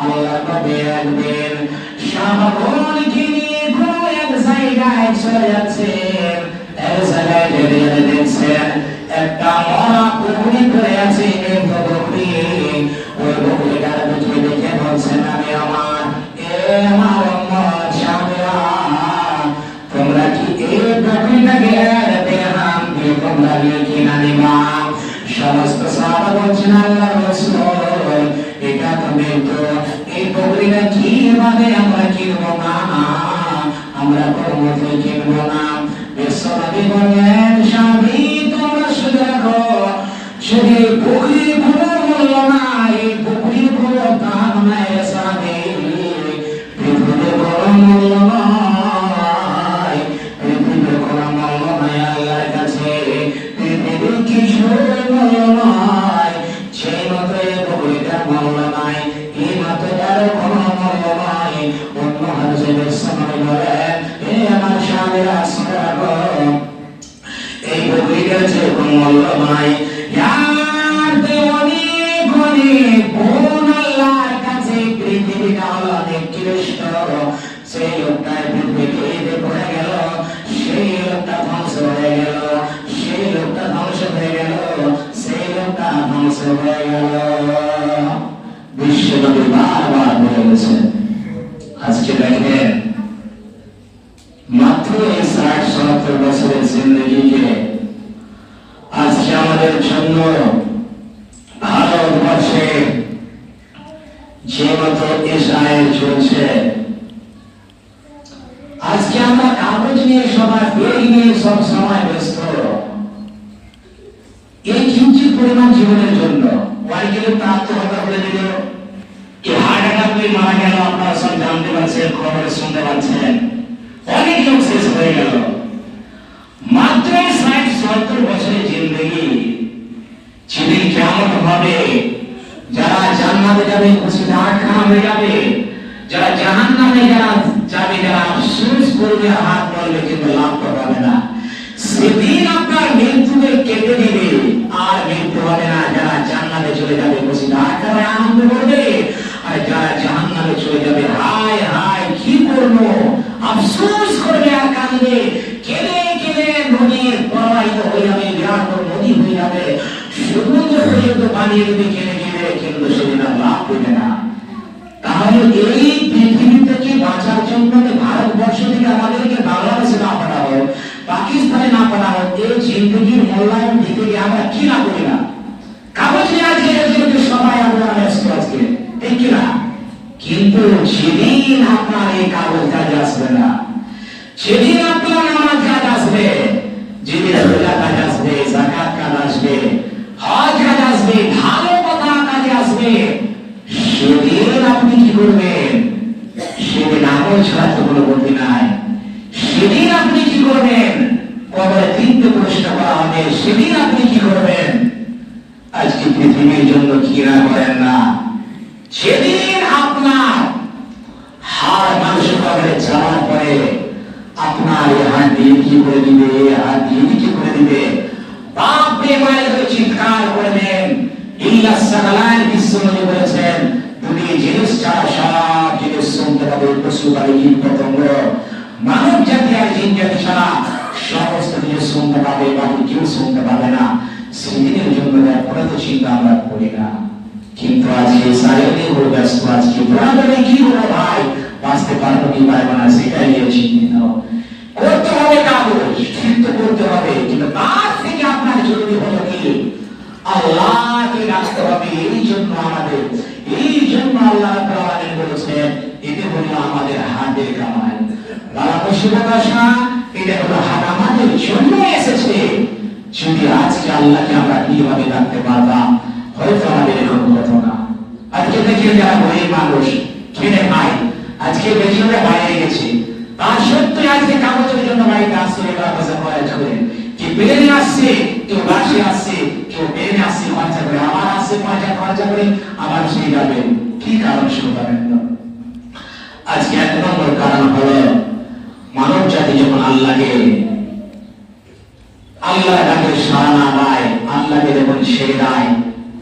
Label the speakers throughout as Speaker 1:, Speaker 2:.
Speaker 1: আল্লাহ নবী একদিন সাহাবাগণকে নিয়ে কোনো এক জায়গায় চলে যাচ্ছেন। এক জায়গায় বেরিয়ে দেখছেন একটা মরা পুকুরি পড়ে আছে, পুকুরি। ওই পুকুরিটার দিকে দেখে বলছেন, আমি আমার আমার স্বামীরা, তোমরা কি এই পুকুরিটাকে দেখলাম কি তোমরা কিনা নিবা? সমস্ত সাহাবা বলছেন, আল্লাহ রাসূল, এটা তুমি তো এই পুকুরিটা কিভাবে আমরা কিনবো না, আমরা কোনো মতে কিনবো না। বিশ্বনবী বললেন, স্বামী তোমরা শুধু রাখো, যদি পুকুরির কোনো মূল্য নাই, পুকুরির কোনো দাম নাই স্বামী, পৃথিবীর কোনো মূল্য নাই, পৃথিবীর কোনো মূল্য নাই আল্লাহর কাছে, পৃথিবীর কিছু মূল্য নাই। সেই মতো এই পুকুরিটার মূল্য নাই, এই মতো তার কোনো মূল্য নাই। অন্য হাদিসে বিশ্বনবী বলেন, হে আমার স্বামীরা শুনে রাখো, এই পুকুরিটার যে কোনো মূল্য নাই। পৃথিবীটা হলো অনেক কৃষ্ট, সেই লোকটায় পৃথিবীতে পড়ে গেল, সেই লোকটা ধ্বংস হয়ে গেল, সেই লোকটা ধ্বংস হয়ে গেল, সেই লোকটা ধ্বংস হয়ে গেল। বিশ্বনবী বারবার বলে গেছেন। আজকে দেখেন, মাত্র এই ৬০-৭০ বছরের জিন্দগিকে আজকে আমাদের জন্য ভারতবর্ষে যে মতো ইসরায়েল চলছে, আজকে আমরা কাগজ নিয়ে সবাই বেরিয়ে নিয়ে সব সময় ব্যস্ত। এই কিঞ্চিত পরিমাণ জীবনের জন্য বাড়ি গেলে আত্মহত্যা করে দিল, হার্ট অ্যাটাক করে মারা গেল, আপনারা সব জানতে পারছেন, খবরে শুনতে পাচ্ছেন, অনেক লোক শেষ হয়ে গেল। মাত্র ৬০-৭০ বছরের জিন্দগি, যেদিন কিয়ামত হবে, যারা জান্নাতে যাবে খুশিতে আটখানা হয়ে যাবে, যারা জাহান্নামে যাবে, যারা আফসোস করবে, হাত ধরবে, কিন্তু লাভ পাবে না। সেদিন আপনার মৃত্যুকে কেটে দিবে, আর মৃত্যু হবে না। যারা জান্নাতে চলে যাবে খুশিতে আটখানায় আনন্দ করবে, আর যারা জাহান্নামে চলে যাবে হায় হায় কি করবো, আফসোস করবে আর কাঁদবে, কেঁদে কেঁদে নদীর প্রবাহিত হয়ে যাবে, বিরাট নদী হয়ে যাবে, সমুদ্র পর্যন্ত বানিয়ে দেবে কেঁদে কেঁদে, কিন্তু সেদিন আর লাভ পেবে না। তাহলে এই পৃথিবী থেকে বাঁচার জন্য ভারতবর্ষ থেকে আমাদেরকে বাংলাদেশে না পাঠাও, পাকিস্তানে না পাঠাও, এই জিন্দগির মূল্যায়ন দিতে গিয়ে আমরা কি না করি না? কাগজ নিয়ে আজকে সবাই আমরা ব্যস্ত আজকে, ঠিক কিনা? কিন্তু যেদিন আপনার এই কাগজ কাজে আসবে না, যেদিন আপনার নামাজ কাজ আসবে, যেদিন রোজা কাজ আসবে, যাকাত কাজ আসবে, হজ কাজ আসবে, ভালো কথা কাজে আসবে, সেদিন আপনি কি করবেন? সেদিন আমল ছাড়া তো কোনো গতি নাই। সেদিন আপনি কি করবেন? কবরে ৩টে প্রশ্ন করা হবে, সেদিন আপনি কি করবেন? আজকে পৃথিবীর জন্য কি না করেন না। সেদিন আপনার হাড় মাংস কবরে যাওয়ার পরে আপনার এই হাত দিয়ে কি করে দিবে, হাত দিয়ে কি করে দিবে, বাপ বেমারে হয়ে চিৎকার করবেন। ইল্লাস সাকালান বিশ্বনবী বলেছেন, তুমি জিনিস ছাড়া সব জিনিস শুনতে পাবে, পশু পাখি কীট পতঙ্গ, মানব জাতি আর জিন জাতি ছাড়া সমস্ত জিনিস শুনতে পাবে, বাকি কেউ শুনতে পাবে না। সেদিনের জন্য এত চিন্তা আমরা করি না। কিন্তু আজকে সারাদিন হয়ে ব্যস্ত, আজকে বরাবরই কি হলো ভাই, বাঁচতে পারবো কি পারবো না সেটাই নিয়ে চিন্তিত। করতে হবে কাগজ, ঠিক তো করতে হবে, কিন্তু তার থেকে আপনার জরুরি হলো কি? আল্লাহকে রাখতে হবে। এই জন্য আল্লাহ বলেছেন, এতে হলো আমাদের হাতের কামাই। বালা মুসিবত আসা, এটা হলো হাত আমাদের জন্য এসেছে। যদি আজকে আল্লাহকে আমরা কিভাবে রাখতে পারতাম, হয়তো আমাদের এরকম হতো না। আজকে দেখে যারা গরিব মানুষ খেটে খায়, আজকে বেশিরা বাইরে গেছে, তার সত্যি আজকে কাগজের জন্য বাড়িতে আসছে, কি বেড়ে আসছে, কেউ বাসে আসছে, কেউ বেড়ে আসছে খরচা করে, আবার আসছে খরচা করে, আবার সেই যাবে। কি কারণ শুনবেন? আজকে ১ নম্বর কারণ হলো মানব জাতি যখন আল্লাহ ডাকে সাড়া না দেয়, আল্লাহকে যখন ছেড়ে দেয়,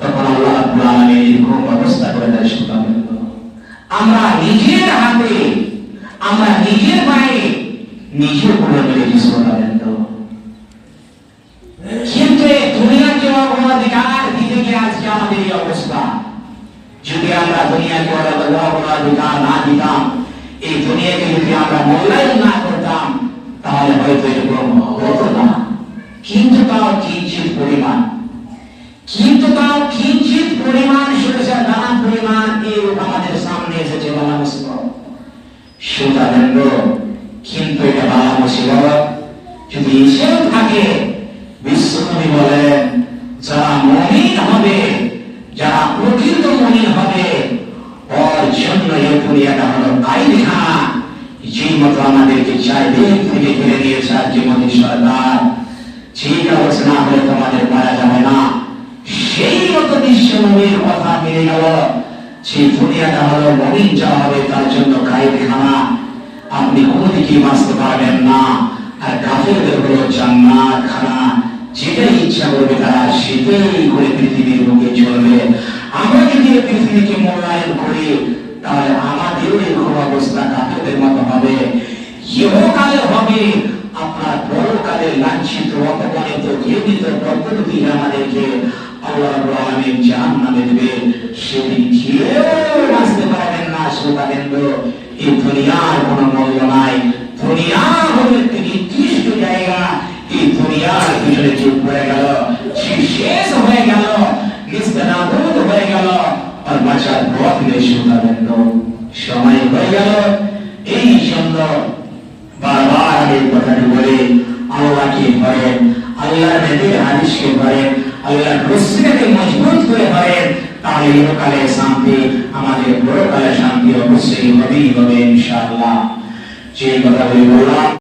Speaker 1: তখন আল্লাহ রাব্বুল আলামিন এরকম ব্যবস্থা করে দেয়। শুনবেন আমরা নিজের হাতে, আমরা নিজের পায়ে নিজে করে মেরেছি শ্রোতাবৃন্দ। কিন্তু এই দুনিয়াকে অগ্রাধিকার দিতে গিয়ে আজকে আমাদের এই অবস্থা। যদি আমরা দুনিয়াকে অগ্রাধিকার না দিতাম, এই দুনিয়াকে যদি আমরা মূল্যায়ন না করতাম, তাহলে হয়তো এরকম হতো না। কিন্তু তাও কিঞ্চিত পরিমাণ, সরেছে নানা পরিমাণ এই আমাদের সামনে এসেছে বালা মুসিবত। শ্রোতাবৃন্দ, কিন্তু এটা বালা মুসিবত যদি এসেও থাকে, বিশ্বকবি বলেন যারা মুমিন হবে, যারা প্রকৃত মুমিন হবে, ওর জন্য এই দুনিয়াটা হলো কায়দাখানা। যেই মতো আমাদেরকে চারিদিক থেকে ঘিরে নিয়েছে আর জীবনী সরকার, যে কাগজ না হলে তোমাদের পারা যাবে না, সেই মতো বিশ্বনবীর কথা মেনে গেল। সেই দুনিয়াটা হলো মুমিন যা হবে তার জন্য কায়দাখানা, আপনি কোনো দিকেই বাঁচতে পারবেন না। আর কাফেরদের হলো জান্নাত খানা, যেটাই ইচ্ছা করবে তারা সেটাই করে পৃথিবীর বুকে চলবে। আমরা যদি পৃথিবীকে মূল্যায়ন করি, তাহলে আমাদেরও এরকম অবস্থা কাফেরদের মতো হবে। ইহকালে হবে আপনার পরকালে লাঞ্ছিত, অপমানিত, ঘৃণিত, প্রকৃতি আমাদেরকে আল্লাহ রাব্বুল আলামিন জাহান্নামে দেবে। সেদিন কেউ বাঁচতে পারবেন না। শ্রোতাবৃন্দ, এই দুনিয়ার কোনো মূল্য নাই। দুনিয়া হলো একটি নির্দিষ্ট জায়গা। এই দুনিয়ার পিছনে চুপ হয়ে গেল, সে শেষ হয়ে গেল, নিস্তেনাবুদ হয়ে গেল, আর বাঁচার পথ নেই। শ্রোতাবৃন্দ, সময় হয়ে গেল। এই জন্য বারবার এই কথাটি বলে আল্লাহকে ভরেন, আল্লাহর নবীর হাদিসকে ভরেন, আল্লাহর রাসূলকে মজবুত করে ভরেন, তাহলে ইহকালে শান্তি, আমাদের পরকালে শান্তি অবশ্যই হবেই হবে ইনশাআল্লাহ। যে কথাগুলি বললাম